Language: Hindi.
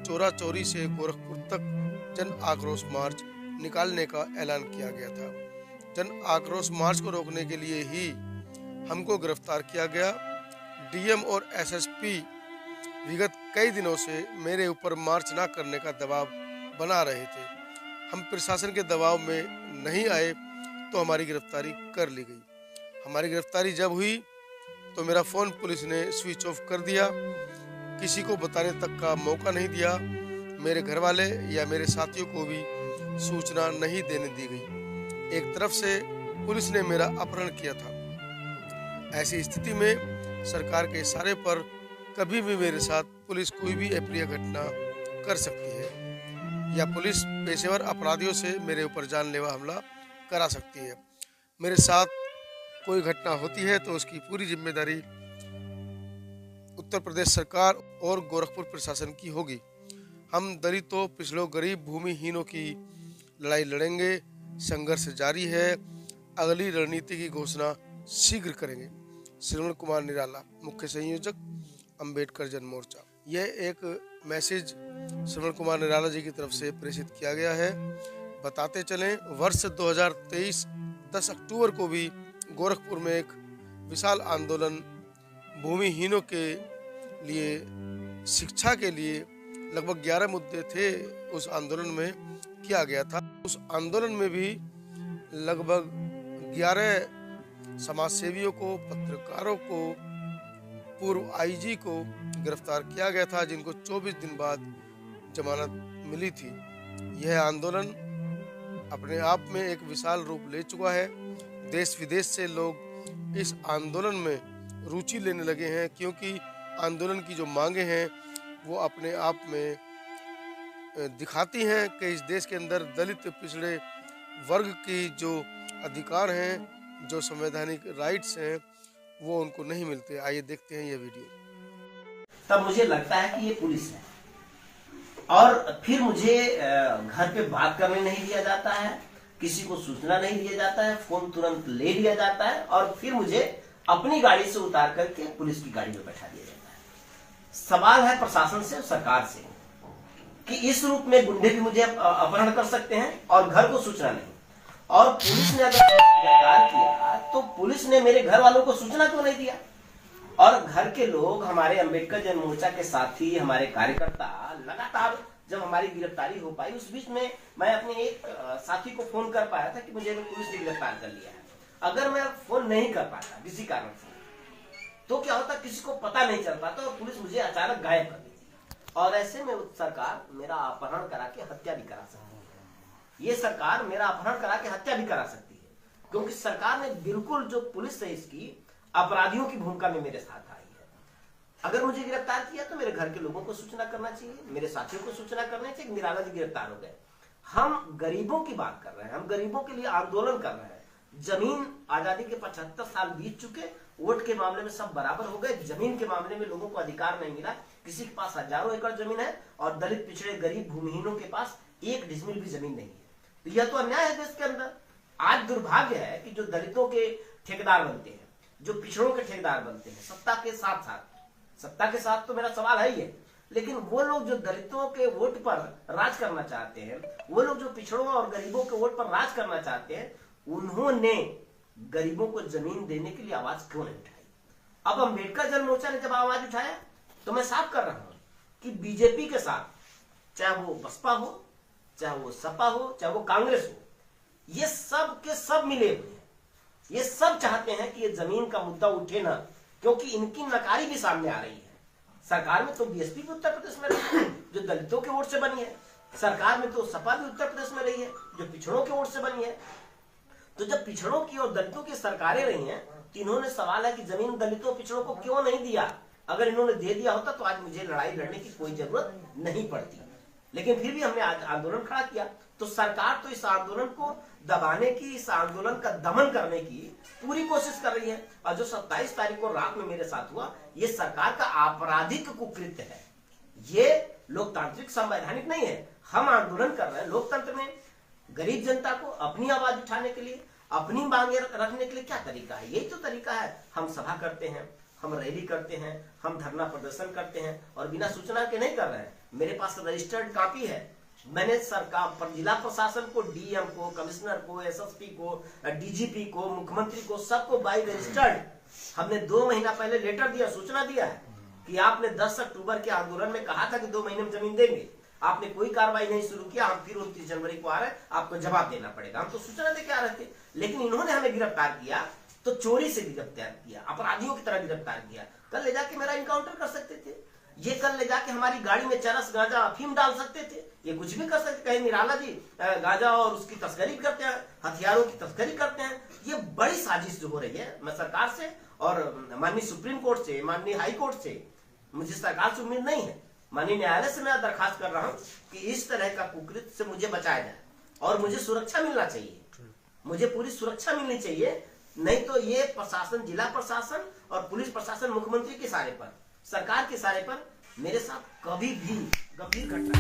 चोरा चोरी से गोरखपुर तक जन आक्रोश मार्च निकालने का ऐलान किया गया था। जन आक्रोश मार्च को रोकने के लिए ही हमको गिरफ्तार किया गया। डीएम और एसएसपी विगत कई दिनों से मेरे ऊपर मार्च ना करने का दबाव बना रहे थे। हम प्रशासन के दबाव में नहीं आए तो हमारी गिरफ्तारी कर ली गई। हमारी गिरफ्तारी जब हुई तो मेरा फ़ोन पुलिस ने स्विच ऑफ कर दिया। किसी को बताने तक का मौका नहीं दिया। मेरे घर वाले या मेरे साथियों को भी सूचना नहीं देने दी गई। एक तरफ से पुलिस ने मेरा अपहरण किया था। ऐसी स्थिति में सरकार के इशारे पर कभी भी मेरे साथ पुलिस कोई भी अप्रिय घटना कर सकती है या पुलिस पेशेवर अपराधियों से मेरे ऊपर जानलेवा हमला करा सकती है। मेरे साथ कोई घटना होती है तो उसकी पूरी जिम्मेदारी उत्तर प्रदेश सरकार और गोरखपुर प्रशासन की होगी। हम दलितों, पिछड़ों, गरीब, भूमिहीनों की लड़ाई लड़ेंगे। संघर्ष जारी है। अगली रणनीति की घोषणा शीघ्र करेंगे। श्रवण कुमार निराला, मुख्य संयोजक, अंबेडकर जन मोर्चा। यह एक मैसेज श्रवण कुमार निराला जी की तरफ से प्रेषित किया गया है। बताते चलें, वर्ष 2023 10 अक्टूबर को भी गोरखपुर में एक विशाल आंदोलन भूमिहीनों के लिए, शिक्षा के लिए लगभग 11 मुद्दे थे उस आंदोलन में किया गया था। उस आंदोलन में भी लगभग 11 समाजसेवियों को, पत्रकारों को, पूर्व आईजी को गिरफ्तार किया गया था, जिनको 24 दिन बाद जमानत मिली थी। यह आंदोलन अपने आप में एक विशाल रूप ले चुका है। देश विदेश से लोग इस आंदोलन में रुचि लेने लगे हैं, क्योंकि आंदोलन की जो मांगे हैं वो अपने आप में दिखाती हैं कि इस देश के अंदर दलित, पिछड़े वर्ग की जो अधिकार हैं, जो संवैधानिक राइट्स हैं, वो उनको नहीं मिलते। आइए देखते हैं ये वीडियो। तब मुझे लगता है कि ये पुलिस है, और फिर मुझे घर पे बात करने नहीं दिया जाता है, किसी को सूचना नहीं दिया जाता है, फोन तुरंत ले लिया जाता है और फिर मुझे अपनी गाड़ी से उतार करके पुलिस की गाड़ी में बैठा दिया जाता है। सवाल है प्रशासन से, सरकार से, कि इस रूप में गुंडे भी मुझे अपहरण कर सकते हैं और घर को सूचना नहीं। और पुलिस ने अगर गिरफ्तार किया तो पुलिस ने मेरे घर वालों को सूचना क्यों नहीं दिया? और घर के लोग, हमारे अंबेडकर जन मोर्चा के साथी, हमारे कार्यकर्ता लगातार, जब हमारी गिरफ्तारी हो पाई उस बीच में मैं अपने एक साथी को फोन कर पाया था कि मुझे पुलिस ने गिरफ्तार कर लिया है। अगर मैं फोन नहीं कर पाता किसी कारण से तो क्या होता, किसी को पता नहीं चल पाता और पुलिस मुझे अचानक गायब कर देती। और ऐसे में सरकार मेरा अपहरण करा के हत्या भी करा सकती है। ये सरकार मेरा अपहरण करा के हत्या भी करा सकती है, क्योंकि सरकार ने बिल्कुल, जो पुलिस है इसकी, अपराधियों की भूमिका में मेरे साथ आई है। अगर मुझे गिरफ्तार किया तो मेरे घर के लोगों को सूचना करना चाहिए, मेरे साथियों को सूचना करनी चाहिए। निराला जी गिरफ्तार हो गए। हम गरीबों की बात कर रहे हैं, हम गरीबों के लिए आंदोलन कर रहे हैं। जमीन, आजादी के 75 साल बीत चुके, वोट के मामले में सब बराबर हो गए, जमीन के मामले में लोगों को अधिकार नहीं मिला। किसी के पास हजारों एकड़ जमीन है और दलित, पिछड़े, गरीब, भूमिहीनों के पास 1 डिसमिल भी जमीन नहीं है। तो यह तो अन्याय है देश के अंदर। आज दुर्भाग्य है कि जो दलितों के ठेकेदार बनते हैं, जो पिछड़ों के ठेकेदार बनते हैं, सत्ता के साथ तो मेरा सवाल है ही है, लेकिन वो लोग जो दलितों के वोट पर राज करना चाहते हैं, वो लोग जो पिछड़ों और गरीबों के वोट पर राज करना चाहते हैं, उन्होंने गरीबों को जमीन देने के लिए आवाज क्यों नहीं उठाई? अब अंबेडकर जन मोर्चा ने जब आवाज उठाया तो मैं साफ कर रहा हूं कि बीजेपी के साथ, चाहे वो बसपा हो, चाहे वो सपा हो, चाहे वो कांग्रेस हो, ये सब के सब मिले हुए हैं। ये सब चाहते हैं कि ये जमीन का मुद्दा उठे ना, क्योंकि इनकी नकारी भी सामने आ रही है। सरकार में तो बीएसपी भी उत्तर प्रदेश में रही है, जो दलितों के वोट से बनी है। सरकार में तो सपा भी उत्तर प्रदेश में रही है, जो पिछड़ों के वोट से बनी है। तो जब पिछड़ों की और दलितों की सरकारें रही हैं तो इन्होंने, सवाल है कि जमीन दलितों पिछड़ों को क्यों नहीं दिया? अगर इन्होंने दे दिया होता तो आज मुझे लड़ाई लड़ने की कोई जरूरत नहीं पड़ती। लेकिन फिर भी हमने आज आंदोलन खड़ा किया। तो सरकार तो इस आंदोलन को दबाने की, इस आंदोलन का दमन करने की पूरी कोशिश कर रही है। और जो 27 तारीख को रात में मेरे साथ हुआ, ये सरकार का आपराधिक कुकृत्य है। ये लोकतांत्रिक, संवैधानिक नहीं है। हम आंदोलन कर रहे हैं लोकतंत्र में, गरीब जनता को अपनी आवाज उठाने के लिए, अपनी मांगे रखने के लिए। क्या तरीका है? यही तो तरीका है। हम सभा करते हैं, हम रैली करते हैं, हम धरना प्रदर्शन करते हैं और बिना सूचना के नहीं कर रहे हैं। मेरे पास रजिस्टर्ड कॉपी है। मैंने सरकार पर जिला प्रशासन को, डीएम को, कमिश्नर को, एसएसपी को, डीजीपी को, मुख्यमंत्री को, सबको बाई रजिस्टर्ड हमने 2 महीना पहले लेटर दिया, सूचना दिया है कि आपने 10 अक्टूबर के आंदोलन में कहा था कि 2 महीने में जमीन देंगे, आपने कोई कार्रवाई नहीं शुरू किया। हम फिर 29 जनवरी को आ रहे हैं, आपको जवाब देना पड़ेगा। हम तो सूचना देके आ रहे थे, लेकिन इन्होंने हमें गिरफ्तार किया तो चोरी से गिरफ्तार किया, अपराधियों की तरह गिरफ्तार किया। कल ले जाके मेरा इनकाउंटर कर सकते थे, ये कल ले जाके हमारी गाड़ी में चरस, गांजा, अफीम डाल सकते थे, ये कुछ भी कर सकते। कहीं निराला जी गांजा और उसकी तस्करी करते हैं, हथियारों की तस्करी करते हैं। ये बड़ी साजिश जो हो रही है, मैं सरकार से और माननीय सुप्रीम कोर्ट से, माननीय हाई कोर्ट से, मुझे सरकार से उम्मीद नहीं है, माननीय न्यायालय से मैं दरखास्त कर रहा हूं कि इस तरह का कुकृत्य से मुझे बचाया जाए और मुझे सुरक्षा मिलना चाहिए, मुझे पूरी सुरक्षा मिलनी चाहिए। नहीं तो ये प्रशासन, जिला प्रशासन और पुलिस प्रशासन, मुख्यमंत्री के इशारे पर, सरकार के इशारे पर मेरे साथ कभी भी गंभीर घटना